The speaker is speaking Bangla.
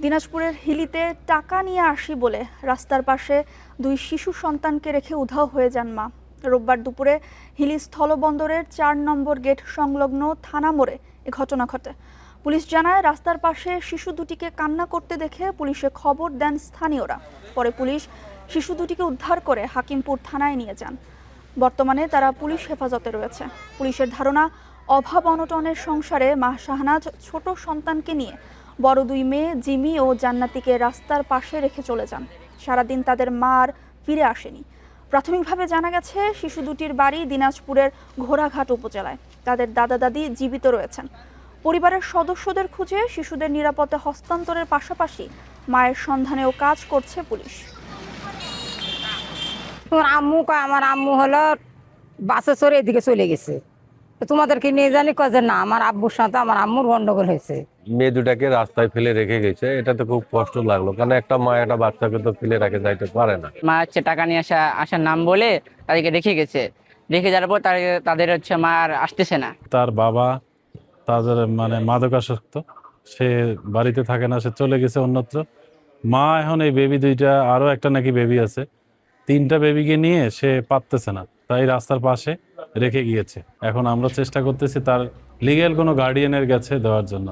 দিনাজপুরের হিলিতে টাকা নিয়ে আসি বলে রাস্তার পাশে দুই শিশু সন্তানকে রেখে উধাও হয়ে যান মা। রোববার দুপুরে হিলি স্থলবন্দরের ৪ নম্বর গেট সংলগ্ন থানা মোড়ে এ ঘটনা ঘটে। পুলিশ জানায়, রাস্তার পাশে শিশু দুটিকে কান্না করতে দেখে পুলিশে খবর দেন স্থানীয়রা। পরে পুলিশ শিশু দুটিকে উদ্ধার করে হাকিমপুর থানায় নিয়ে যান। বর্তমানে তারা পুলিশ হেফাজতে রয়েছে। পুলিশের ধারণা, অভাব অনটনের সংসারে মা শাহনাজ ছোট সন্তানকে নিয়ে বড় দুই মেয়ে জিমি ও জান্নাতিকে রাস্তার পাশে রেখে চলে যান। সারাদিন তাদের মা আর ফিরে আসেনি। প্রাথমিকভাবে জানা গেছে, শিশু দুটির বাড়ি দিনাজপুরের ঘোড়াঘাট উপজেলায়। তাদের দাদা দাদি জীবিত রয়েছেন। পরিবারের সদস্যদের খুঁজে শিশুদের নিরাপদে হস্তান্তরের পাশাপাশি মায়ের সন্ধানেও কাজ করছে পুলিশ। আমার আম্মু হলো বাসে চড়ে এদিকে চলে গেছে। তোমাদেরকে নিয়ে জানি যে না, আমার আব্বুর সাথে আমার আম্মুর গন্ডগোল হয়েছে। মেয়ে দুটাকে রাস্তায় ফেলে রেখে গেছে, এটা তো খুব কষ্ট লাগলো, কারণ একটা মা একটা বাচ্চাকে তো ফেলে রেখে যাইতে পারে না। মা হচ্ছে টাকা নিয়ে আসার নাম বলে তাদেরকে রেখে গেছে। রেখে যাওয়ার পর তাদের হচ্ছে মা আর আসতেছে না। তার বাবা তাদের মাদকাসক্ত, সে বাড়িতে থাকে না, সে চলে গেছে অন্যত্র। মা এখন এই বেবি দুইটা, আরো একটা নাকি বেবি আছে, 3টা বেবিকে নিয়ে সে পারতেছে না, তাই রাস্তার পাশে রেখে গিয়েছে। এখন আমরা চেষ্টা করতেছি তার লিগ্যাল কোনো গার্ডিয়ানের কাছে দেওয়ার জন্য।